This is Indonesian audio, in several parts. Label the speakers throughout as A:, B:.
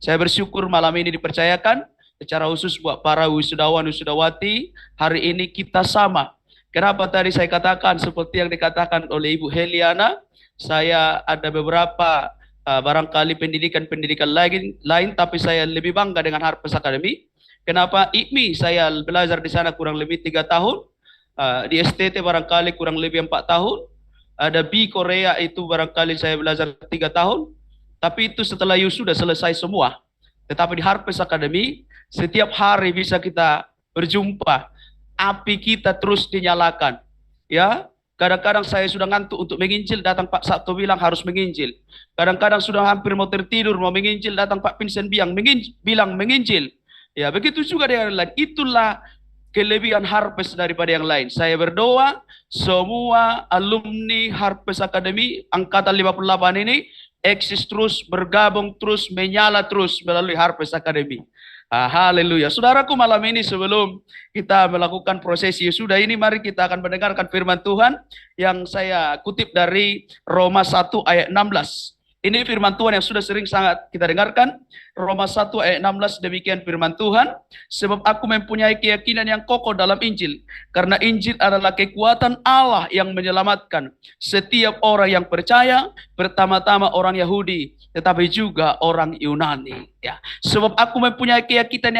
A: Saya bersyukur malam ini dipercayakan secara khusus buat para wisudawan wisudawati, hari ini kita sama. Kenapa tadi saya katakan seperti yang dikatakan oleh Ibu Heliana, saya ada beberapa barangkali pendidikan-pendidikan lain, tapi saya lebih bangga dengan Harvest Academy. Kenapa? IPMI saya belajar di sana kurang lebih 3 tahun, di STT barangkali kurang lebih 4 tahun, ada B Korea itu barangkali saya belajar 3 tahun, tapi itu setelah sudah selesai semua. Tetapi di Harvest Academy, setiap hari bisa kita berjumpa, api kita terus dinyalakan. Ya, kadang-kadang saya sudah ngantuk untuk menginjil, datang Pak Sabto bilang harus menginjil. Kadang-kadang sudah hampir mau tertidur, mau menginjil, datang Pak Vincent bilang menginjil. Ya, begitu juga dengan yang lain. Itulah kelebihan Harvest daripada yang lain. Saya berdoa semua alumni Harvest Academy angkatan 58 ini eksis terus, bergabung terus, menyala terus melalui Harvest Academy. Haleluya. Saudaraku, malam ini sebelum kita melakukan prosesi sudah ini, mari kita akan mendengarkan firman Tuhan yang saya kutip dari Roma 1 ayat 16. Ini firman Tuhan yang sudah sering sangat kita dengarkan. Roma 1 ayat 16, demikian firman Tuhan. Sebab aku mempunyai keyakinan yang kokoh dalam Injil. Karena Injil adalah kekuatan Allah yang menyelamatkan setiap orang yang percaya, pertama-tama orang Yahudi, tetapi juga orang Yunani. Ya. Sebab aku mempunyai keyakinan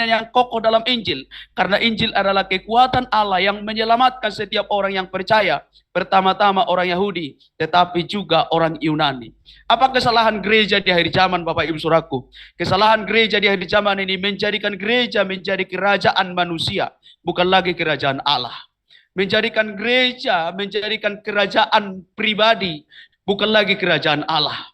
A: yang kokoh dalam Injil. Karena Injil adalah kekuatan Allah yang menyelamatkan setiap orang yang percaya, pertama-tama orang Yahudi, tetapi juga orang Yunani. Apa kesalahan gereja di akhir zaman, Bapak Ibu Saudaraku? Kesalahan gereja di akhir zaman ini menjadikan gereja menjadi kerajaan manusia, bukan lagi kerajaan Allah. Menjadikan gereja menjadikan kerajaan pribadi, bukan lagi kerajaan Allah.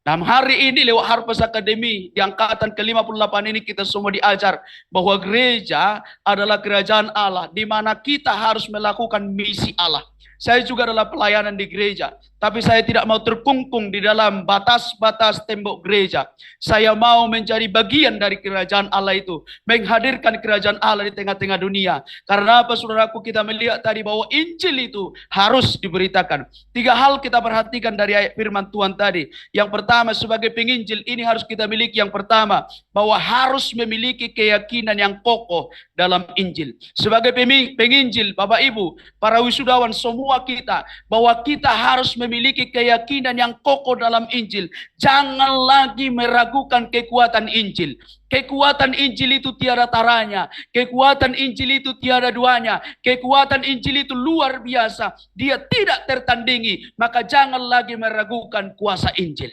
A: Nah, hari ini lewat Harvest Academy di angkatan ke-58 ini kita semua diajar bahwa gereja adalah kerajaan Allah, di mana kita harus melakukan misi Allah. Saya juga adalah pelayanan di gereja, tapi saya tidak mau terkungkung di dalam batas-batas tembok gereja. Saya mau menjadi bagian dari kerajaan Allah itu, menghadirkan kerajaan Allah di tengah-tengah dunia. Karena apa, saudaraku, kita melihat tadi bahwa Injil itu harus diberitakan. 3 hal kita perhatikan dari ayat firman Tuhan tadi. Yang pertama, sebagai penginjil ini harus kita miliki yang pertama, bahwa harus memiliki keyakinan yang kokoh dalam Injil. Sebagai penginjil, Bapak Ibu, para wisudawan semua kita, bahwa kita harus memiliki keyakinan yang kokoh dalam Injil. Jangan lagi meragukan kekuatan Injil. Kekuatan Injil itu tiada taranya. Kekuatan Injil itu tiada duanya. Kekuatan Injil itu luar biasa. Dia tidak tertandingi. Maka jangan lagi meragukan kuasa Injil.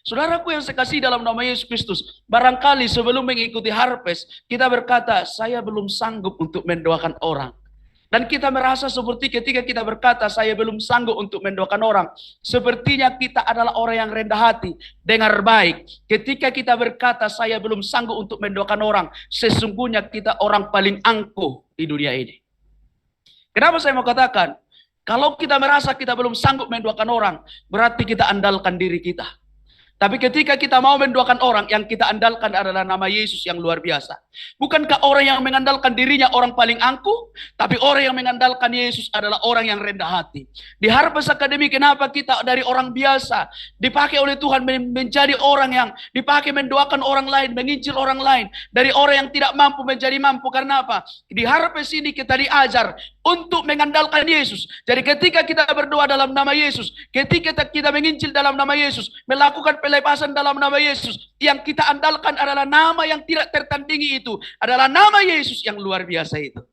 A: Saudaraku yang saya kasih dalam nama Yesus Kristus, barangkali sebelum mengikuti Harvest, kita berkata, saya belum sanggup untuk mendoakan orang. Dan kita merasa seperti ketika kita berkata, saya belum sanggup untuk mendoakan orang, sepertinya kita adalah orang yang rendah hati. Dengar baik, ketika kita berkata, saya belum sanggup untuk mendoakan orang, sesungguhnya kita orang paling angkuh di dunia ini. Kenapa saya mau katakan? Kalau kita merasa kita belum sanggup mendoakan orang, berarti kita andalkan diri kita. Tapi ketika kita mau mendoakan orang, yang kita andalkan adalah nama Yesus yang luar biasa. Bukankah orang yang mengandalkan dirinya orang paling angkuh? Tapi orang yang mengandalkan Yesus adalah orang yang rendah hati. Di Harvest Academy, kenapa kita dari orang biasa dipakai oleh Tuhan menjadi orang yang dipakai mendoakan orang lain, menginjil orang lain. Dari orang yang tidak mampu menjadi mampu. Karena apa? Di Harvest ini kita diajar untuk mengandalkan Yesus. Jadi ketika kita berdoa dalam nama Yesus, ketika kita menginjil dalam nama Yesus, melakukan pelepasan dalam nama Yesus, yang kita andalkan adalah nama yang tidak tertandingi itu, adalah nama Yesus yang luar biasa itu.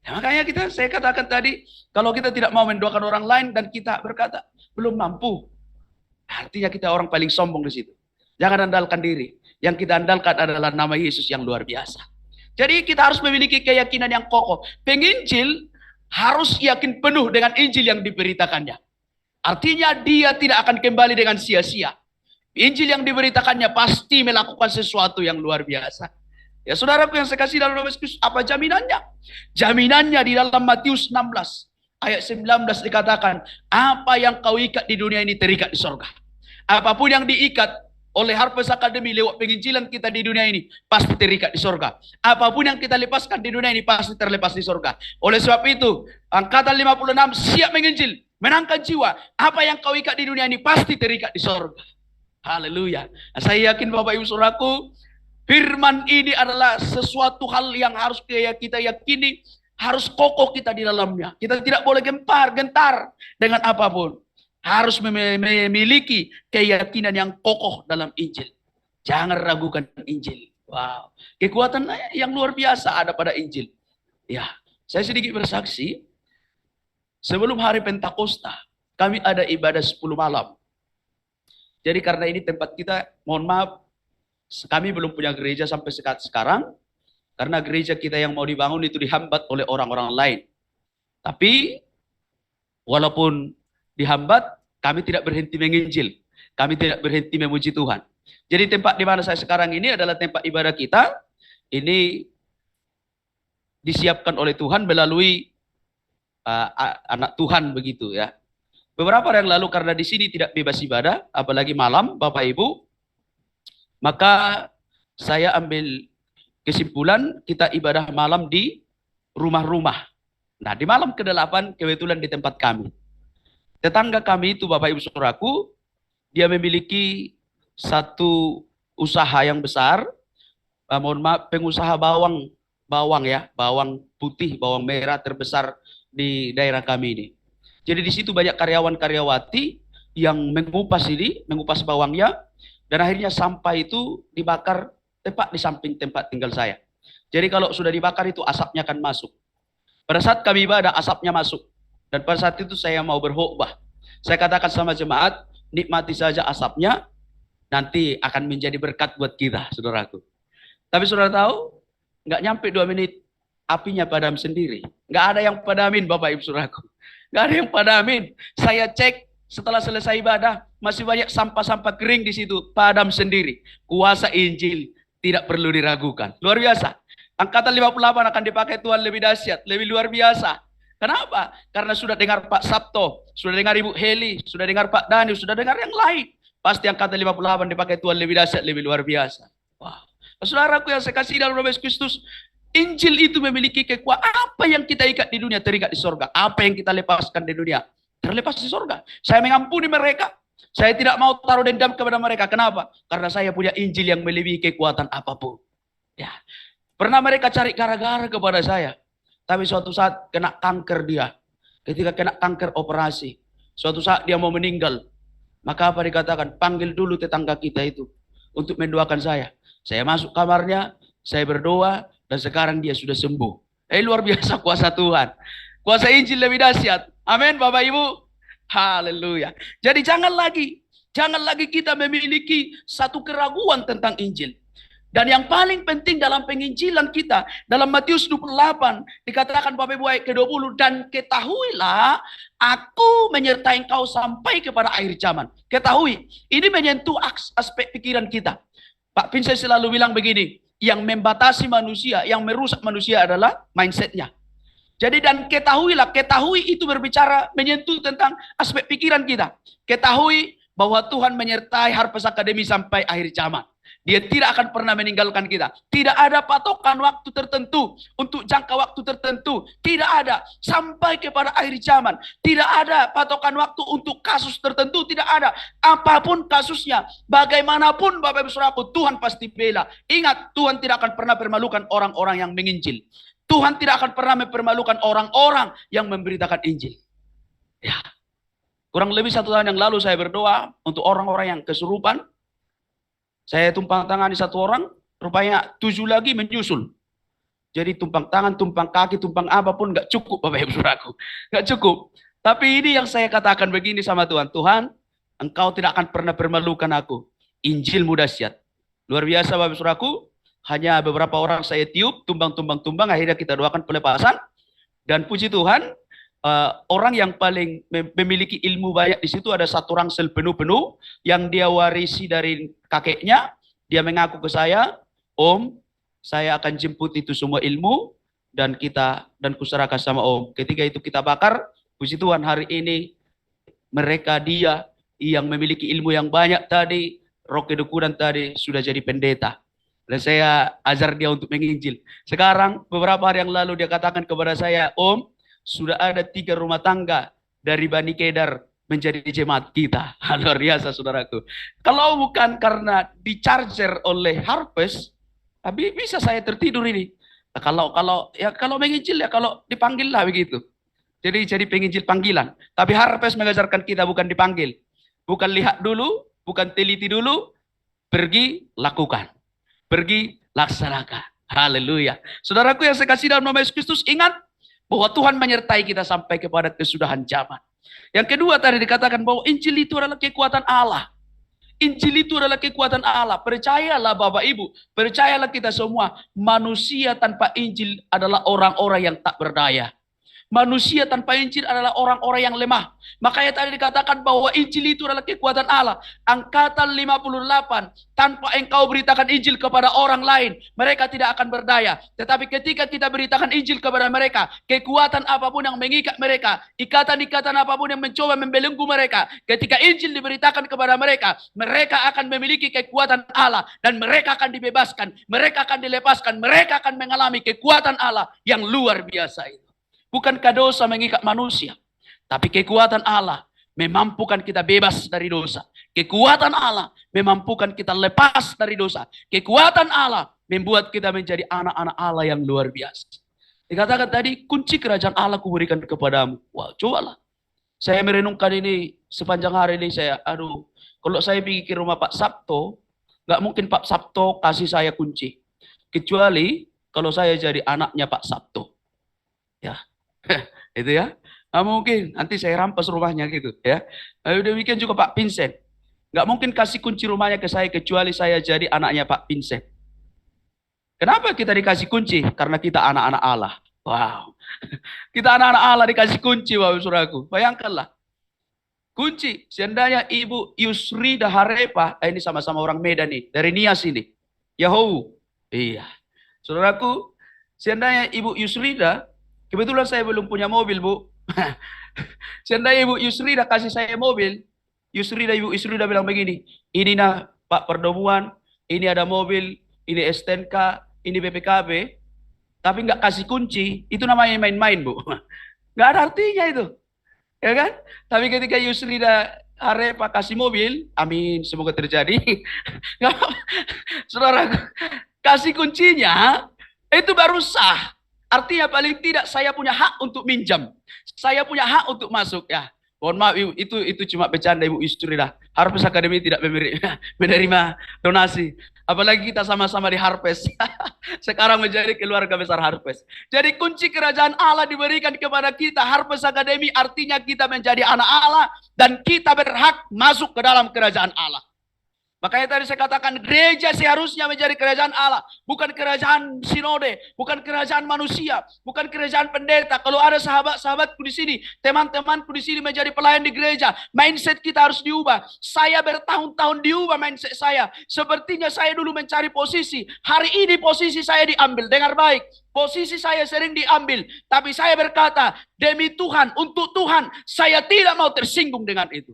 A: Ya, makanya saya katakan tadi, kalau kita tidak mau mendoakan orang lain dan kita berkata belum mampu, artinya kita orang paling sombong di situ. Jangan andalkan diri. Yang kita andalkan adalah nama Yesus yang luar biasa. Jadi kita harus memiliki keyakinan yang kokoh. Penginjil harus yakin penuh dengan Injil yang diberitakannya. Artinya dia tidak akan kembali dengan sia-sia. Injil yang diberitakannya pasti melakukan sesuatu yang luar biasa. Ya, saudaraku yang saya kasih dalam nama Yesus, apa jaminannya? Jaminannya di dalam Matius 16 ayat 19 dikatakan, apa yang kau ikat di dunia ini terikat di sorga. Apapun yang diikat oleh Harvest Academy lewat penginjilan kita di dunia ini pasti terikat di sorga. Apapun yang kita lepaskan di dunia ini pasti terlepas di sorga. Oleh sebab itu, angkatan 56 siap menginjil, menangkan jiwa. Apa yang kau ikat di dunia ini pasti terikat di sorga. Haleluya. Nah, saya yakin Bapak Ibu Saudaraku, firman ini adalah sesuatu hal yang harus kita yakini, harus kokoh kita di dalamnya. Kita tidak boleh gentar dengan apapun. Harus memiliki keyakinan yang kokoh dalam Injil. Jangan ragukan Injil. Wow, kekuatan yang luar biasa ada pada Injil. Ya, saya sedikit bersaksi. Sebelum hari Pentakosta, kami ada ibadah 10 malam. Jadi karena ini tempat kita, mohon maaf, kami belum punya gereja sampai sekarang. Karena gereja kita yang mau dibangun itu dihambat oleh orang-orang lain. Tapi, walaupun dihambat, kami tidak berhenti menginjil. Kami tidak berhenti memuji Tuhan. Jadi tempat di mana saya sekarang ini adalah tempat ibadah kita. Ini disiapkan oleh Tuhan melalui anak Tuhan begitu ya. Beberapa hari yang lalu karena di sini tidak bebas ibadah, apalagi malam, Bapak Ibu, maka saya ambil kesimpulan kita ibadah malam di rumah-rumah. Nah, di malam ke-8 kebetulan di tempat kami. Tetangga kami itu Bapak Ibu Saudaraku, dia memiliki satu usaha yang besar, mohon maaf, pengusaha bawang ya, bawang putih, bawang merah terbesar di daerah kami ini. Jadi di situ banyak karyawan-karyawati yang mengupas bawangnya, dan akhirnya sampah itu dibakar tepat di samping tempat tinggal saya. Jadi kalau sudah dibakar itu asapnya akan masuk. Pada saat kami ibadah asapnya masuk, dan pada saat itu saya mau berkhotbah. Saya katakan sama jemaat, nikmati saja asapnya, nanti akan menjadi berkat buat kita, saudaraku. Tapi saudara tahu, nggak nyampe 2 menit, apinya padam sendiri. Nggak ada yang padamin, Bapak Ibu Saudaraku. Nggak ada yang padamin. Saya cek setelah selesai ibadah, masih banyak sampah-sampah kering di situ, padam sendiri. Kuasa Injil tidak perlu diragukan. Luar biasa. Angkatan 58 akan dipakai Tuhan lebih dahsyat, lebih luar biasa. Kenapa? Karena sudah dengar Pak Sabto, sudah dengar Ibu Heli, sudah dengar Pak Dani, sudah dengar yang lain. Pasti angkatan 58 dipakai Tuhan lebih dahsyat, lebih luar biasa. Wah. Saudaraku yang saya kasih dalam Yesus Kristus, Injil itu memiliki kekuatan. Apa yang kita ikat di dunia terikat di sorga. Apa yang kita lepaskan di dunia terlepas di sorga. Saya mengampuni mereka. Saya tidak mau taruh dendam kepada mereka. Kenapa? Karena saya punya Injil yang melebihi kekuatan apapun. Ya. Pernah mereka cari gara-gara kepada saya. Tapi suatu saat kena kanker dia. Ketika kena kanker operasi. Suatu saat dia mau meninggal. Maka apa dikatakan? Panggil dulu tetangga kita itu. Untuk mendoakan saya. Saya masuk kamarnya. Saya berdoa. Dan sekarang dia sudah sembuh. Luar biasa kuasa Tuhan. Kuasa Injil lebih dahsyat. Amin Bapak Ibu. Haleluya. Jadi jangan lagi kita memiliki satu keraguan tentang Injil. Dan yang paling penting dalam penginjilan kita, dalam Matius 28, dikatakan Bapak Ibu ayat ke-20, dan ketahuilah, aku menyertai engkau sampai kepada akhir zaman. Ketahui, ini menyentuh aspek pikiran kita. Pak Vincent selalu bilang begini, yang membatasi manusia, yang merusak manusia adalah mindsetnya. Jadi dan ketahui itu berbicara menyentuh tentang aspek pikiran kita. Ketahui bahwa Tuhan menyertai Harvest Academy sampai akhir zaman. Dia tidak akan pernah meninggalkan kita. Tidak ada patokan waktu tertentu, untuk jangka waktu tertentu. Tidak ada, sampai kepada akhir zaman. Tidak ada patokan waktu untuk kasus tertentu, tidak ada. Apapun kasusnya, bagaimanapun Bapak Ibu Saudaraku, Tuhan pasti bela. Ingat, Tuhan tidak akan pernah mempermalukan orang-orang yang menginjil. Tuhan tidak akan pernah mempermalukan orang-orang yang memberitakan Injil. Ya. Kurang lebih 1 tahun yang lalu saya berdoa untuk orang-orang yang kesurupan. Saya tumpang tangan di 1 orang, rupanya 7 lagi menyusul. Jadi tumpang tangan, tumpang kaki, tumpang apapun nggak cukup Bapak Ibu Saudaraku. Nggak cukup. Tapi ini yang saya katakan begini sama Tuhan. Tuhan, Engkau tidak akan pernah permalukan aku. Injilmu dahsyat. Luar biasa Bapak Ibu Saudaraku. Hanya beberapa orang saya tiup, tumbang, akhirnya kita doakan pelepasan. Dan puji Tuhan, orang yang paling memiliki ilmu banyak di situ ada 1 ransel penuh-penuh yang dia warisi dari kakeknya. Dia mengaku ke saya, Om, saya akan jemput itu semua ilmu dan kuserahkan sama Om. Ketika itu kita bakar, puji Tuhan hari ini dia yang memiliki ilmu yang banyak tadi, Roh Kedukuran tadi sudah jadi pendeta. Dan saya ajar dia untuk menginjil. Sekarang beberapa hari yang lalu dia katakan kepada saya, Om, sudah ada 3 rumah tangga dari Bani Kedar menjadi jemaat kita. Luar biasa saudaraku. Kalau bukan karena di-charger oleh Harvest, tapi bisa saya tertidur ini. Kalau menginjil ya kalau dipanggil lah begitu. Jadi penginjil panggilan. Tapi Harvest mengajarkan kita bukan dipanggil. Bukan lihat dulu, bukan teliti dulu, pergi lakukan. Pergi laksanakan. Haleluya. Saudaraku yang saya kasih dalam nama Yesus Kristus, ingat bahwa Tuhan menyertai kita sampai kepada kesudahan zaman. Yang kedua tadi dikatakan bahwa Injil itu adalah kekuatan Allah. Injil itu adalah kekuatan Allah. Percayalah Bapak Ibu, percayalah kita semua, manusia tanpa Injil adalah orang-orang yang tak berdaya. Manusia tanpa Injil adalah orang-orang yang lemah. Makanya tadi dikatakan bahwa Injil itu adalah kekuatan Allah. Angkatan 58, tanpa engkau beritakan Injil kepada orang lain, mereka tidak akan berdaya. Tetapi ketika kita beritakan Injil kepada mereka, kekuatan apapun yang mengikat mereka, ikatan-ikatan apapun yang mencoba membelenggu mereka, ketika Injil diberitakan kepada mereka, mereka akan memiliki kekuatan Allah dan mereka akan dibebaskan, mereka akan dilepaskan, mereka akan mengalami kekuatan Allah yang luar biasa itu. Bukankah dosa mengikat manusia? Tapi kekuatan Allah memampukan kita bebas dari dosa. Kekuatan Allah memampukan kita lepas dari dosa. Kekuatan Allah membuat kita menjadi anak-anak Allah yang luar biasa. Dikatakan tadi, kunci kerajaan Allah kuberikan kepadamu. Wah, cobalah. Saya merenungkan ini sepanjang hari ini kalau saya pergi ke rumah Pak Sabto, nggak mungkin Pak Sabto kasih saya kunci. Kecuali kalau saya jadi anaknya Pak Sabto. Ya. Itu ya. Nggak mungkin, nanti saya rampas rumahnya gitu ya. Demikian juga Pak Vincent. Nggak mungkin kasih kunci rumahnya ke saya kecuali saya jadi anaknya Pak Vincent. Kenapa kita dikasih kunci? Karena kita anak-anak Allah. Wow. Kita anak-anak Allah dikasih kunci, Bapak Saudaraku. Bayangkanlah. Kunci, seandainya Ibu Yusrida Harepa, ini sama-sama orang Medan nih, dari Nias ini. Yahoo. Iya. Saudaraku, seandainya Ibu Yusrida, kebetulan saya belum punya mobil, Bu. Seandainya Ibu Yusrida kasih saya mobil, Ibu Yusrida bilang begini, ini nah Pak Perdomuan, ini ada mobil, ini STNK, ini BPKB, tapi nggak kasih kunci, itu namanya main-main, Bu. Nggak ada artinya itu. Ya kan? Tapi ketika Yusrida Harepa kasih mobil, amin, semoga terjadi. Saudara, kasih kuncinya, itu baru sah. Artinya paling tidak saya punya hak untuk minjam. Saya punya hak untuk masuk ya. Mohon maaf Ibu, itu cuma bercanda Ibu Yusrida. Harvest Academy tidak menerima donasi. Apalagi kita sama-sama di Harvest. Sekarang menjadi keluarga besar Harvest. Jadi kunci kerajaan Allah diberikan kepada kita. Harvest Academy artinya kita menjadi anak Allah dan kita berhak masuk ke dalam kerajaan Allah. Makanya tadi saya katakan gereja seharusnya menjadi kerajaan Allah. Bukan kerajaan sinode. Bukan kerajaan manusia. Bukan kerajaan pendeta. Kalau ada sahabat-sahabatku di sini. Teman-temanku di sini menjadi pelayan di gereja. Mindset kita harus diubah. Saya bertahun-tahun diubah mindset saya. Sepertinya saya dulu mencari posisi. Hari ini posisi saya diambil. Dengar baik. Posisi saya sering diambil. Tapi saya berkata, demi Tuhan, untuk Tuhan, saya tidak mau tersinggung dengan itu.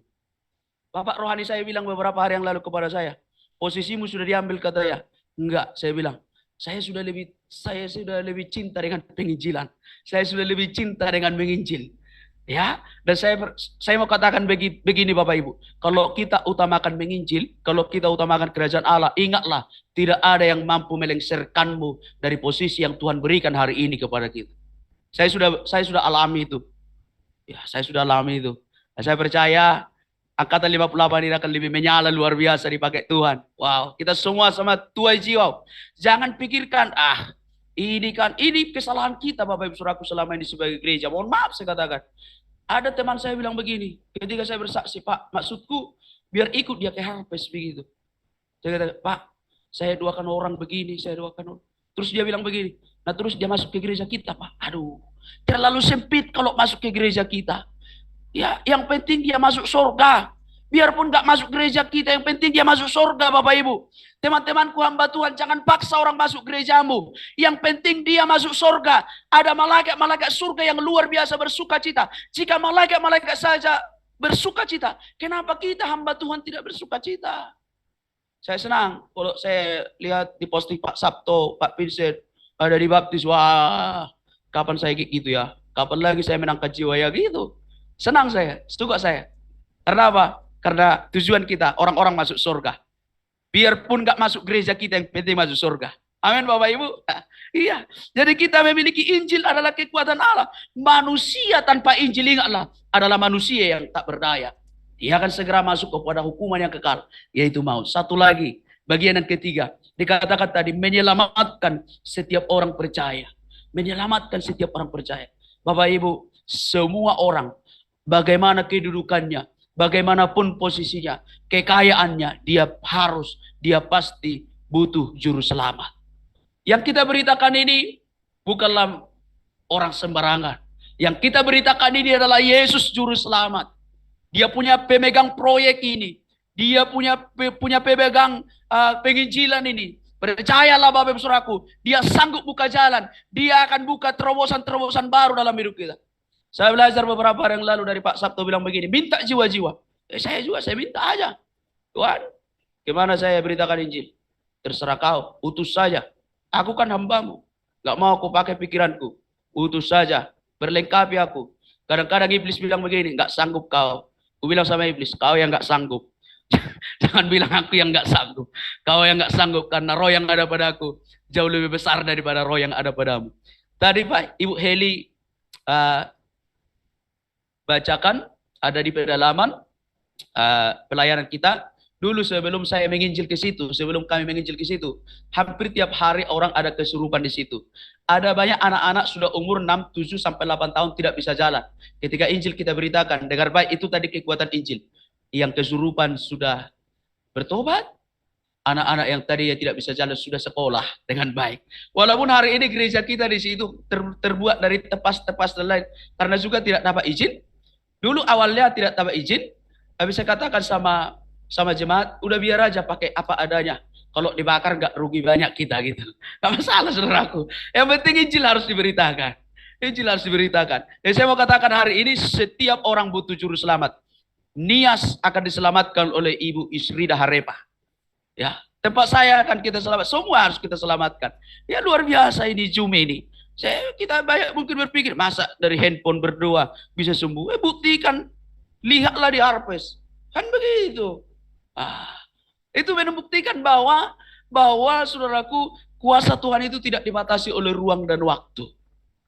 A: Bapak rohani saya bilang beberapa hari yang lalu kepada saya, posisimu sudah diambil katanya. Enggak, saya bilang, saya sudah lebih cinta dengan penginjilan. Saya sudah lebih cinta dengan menginjil. Ya, dan saya mau katakan begini Bapak Ibu, kalau kita utamakan menginjil, kalau kita utamakan kerajaan Allah, ingatlah, tidak ada yang mampu melengsarkanmu dari posisi yang Tuhan berikan hari ini kepada kita. Saya sudah alami itu. Ya, saya sudah alami itu. Dan saya percaya Angkatan 58 ini akan lebih menyala luar biasa dipakai Tuhan. Wow, kita semua sama tuai jiwa. Jangan pikirkan, ini kesalahan kita Bapak Ibu Saudaraku selama ini sebagai gereja. Mohon maaf saya katakan. Ada teman saya bilang begini, ketika saya bersaksi, Pak, maksudku biar ikut dia ke Harvest begitu. Saya kata, Pak, saya doakan orang begini, saya doakan orang. Terus dia bilang begini, nah terus dia masuk ke gereja kita, Pak. Aduh, terlalu sempit kalau masuk ke gereja kita. Ya, yang penting dia masuk surga. Biarpun nggak masuk gereja kita, yang penting dia masuk surga, Bapak Ibu. Teman-temanku hamba Tuhan, jangan paksa orang masuk gerejamu. Yang penting dia masuk surga. Ada malaikat-malaikat surga yang luar biasa bersuka cita. Jika malaikat-malaikat saja bersuka cita, kenapa kita hamba Tuhan tidak bersuka cita? Saya senang kalau saya lihat di posting Pak Sabto, Pak Vincent, ada di baptis. Wah, kapan saya gitu ya? Kapan lagi saya menangkap jiwa ya gitu? Senang saya, suka saya. Karena apa? Karena tujuan kita orang-orang masuk surga. Biarpun nggak masuk gereja kita, yang penting masuk surga. Amin Bapak Ibu. Iya. Jadi kita memiliki Injil adalah kekuatan Allah. Manusia tanpa Injil, ingatlah, adalah manusia yang tak berdaya. Dia akan segera masuk kepada hukuman yang kekal, yaitu maut. Satu lagi, bagian yang ketiga, dikatakan tadi menyelamatkan setiap orang percaya. Menyelamatkan setiap orang percaya. Bapak Ibu, semua orang, bagaimana kedudukannya, bagaimanapun posisinya, kekayaannya, dia pasti butuh juru selamat. Yang kita beritakan ini bukanlah orang sembarangan. Yang kita beritakan ini adalah Yesus juru selamat. Dia punya pemegang proyek ini. Dia punya pemegang penginjilan ini. Percayalah Bapak Ibu Saudaraku, dia sanggup buka jalan. Dia akan buka terobosan-terobosan baru dalam hidup kita. Saya belajar beberapa hari yang lalu dari Pak Sabto bilang begini, minta jiwa-jiwa. Saya minta aja. Tuhan, gimana saya beritakan Injil? Terserah kau, utus saja. Aku kan hambamu. Gak mau aku pakai pikiranku. Utus saja. Berlengkapi aku. Kadang-kadang iblis bilang begini, gak sanggup kau. Aku bilang sama iblis, kau yang gak sanggup. Jangan bilang aku yang gak sanggup. Kau yang gak sanggup karena roh yang ada padaku jauh lebih besar daripada roh yang ada padamu. Tadi Pak, Ibu Heli bacakan, ada di pedalaman pelayanan kita. Dulu sebelum saya menginjil ke situ, sebelum kami menginjil ke situ, hampir tiap hari orang ada kesurupan di situ. Ada banyak anak-anak sudah umur 6, 7 sampai 8 tahun tidak bisa jalan. Ketika Injil kita beritakan, dengar baik, itu tadi kekuatan Injil. Yang kesurupan sudah bertobat, anak-anak yang tadi tidak bisa jalan sudah sekolah dengan baik. Walaupun hari ini gereja kita di situ terbuat dari tepas-tepas dan lain, karena juga tidak dapat izin. Dulu awalnya tidak dapat izin, tapi saya katakan sama jemaat, udah biar aja pakai apa adanya. Kalau dibakar nggak rugi banyak kita gitu. Gak masalah saudaraku. Yang penting Injil harus diberitakan. Injil harus diberitakan. Dan saya mau katakan hari ini setiap orang butuh juru selamat. Nias akan diselamatkan oleh Ibu Isrida Harepa. Ya, tempat saya akan kita selamat. Semua harus kita selamatkan. Ya luar biasa ini Zoom ini. Kita banyak mungkin berpikir, masa dari handphone berdoa bisa sembuh? Buktikan. Lihatlah di Harvest. Kan begitu. Itu membuktikan bahwa saudaraku, kuasa Tuhan itu tidak dibatasi oleh ruang dan waktu.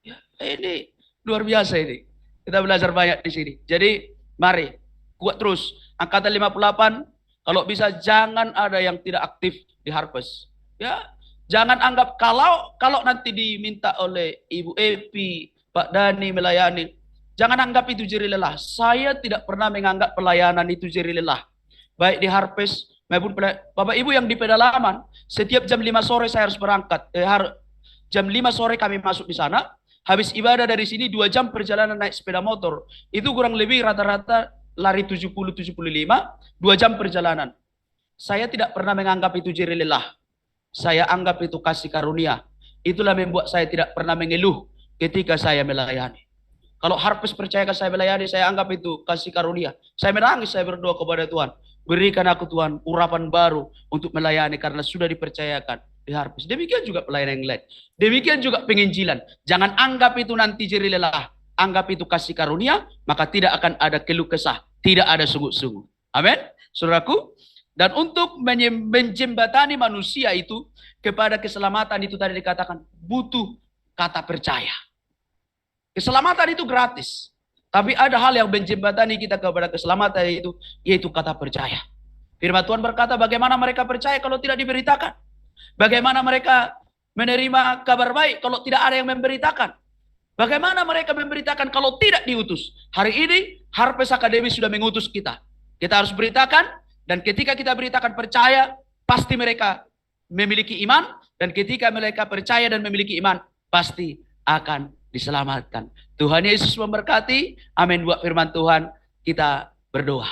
A: Ya, ini luar biasa ini. Kita belajar banyak di sini. Jadi mari kuat terus. Angkatan 58, kalau bisa jangan ada yang tidak aktif di Harvest. Ya, jangan anggap kalau nanti diminta oleh Ibu Epi, Pak Dani melayani, jangan anggap itu jeri lelah. Saya tidak pernah menganggap pelayanan itu jeri lelah. Baik di Harvest maupun Bapak Ibu yang di pedalaman, setiap jam 5 sore saya harus berangkat. Jam 5 sore kami masuk di sana. Habis ibadah dari sini 2 jam perjalanan naik sepeda motor. Itu kurang lebih rata-rata lari 70-75, 2 jam perjalanan. Saya tidak pernah menganggap itu jeri lelah. Saya anggap itu kasih karunia. Itulah membuat saya tidak pernah mengeluh ketika saya melayani. Kalau Harvest percayakan saya melayani, saya anggap itu kasih karunia. Saya menangis, saya berdoa kepada Tuhan. Berikan aku Tuhan urapan baru untuk melayani karena sudah dipercayakan di Harvest. Demikian juga pelayanan yang lain. Demikian juga penginjilan. Jangan anggap itu nanti jeri lelah. Anggap itu kasih karunia, maka tidak akan ada keluh kesah. Tidak ada sungguh-sungguh. Amin. Saudaraku. Dan untuk menjembatani manusia itu kepada keselamatan itu tadi dikatakan butuh kata percaya. Keselamatan itu gratis. Tapi ada hal yang menjembatani kita kepada keselamatan itu, yaitu kata percaya. Firman Tuhan berkata, bagaimana mereka percaya kalau tidak diberitakan? Bagaimana mereka menerima kabar baik kalau tidak ada yang memberitakan? Bagaimana mereka memberitakan kalau tidak diutus? Hari ini, Harvest Academy sudah mengutus kita. Kita harus beritakan, dan ketika kita beritakan percaya, pasti mereka memiliki iman, dan ketika mereka percaya dan memiliki iman, pasti akan diselamatkan. Tuhan Yesus memberkati. Amin. Buat firman Tuhan, kita berdoa.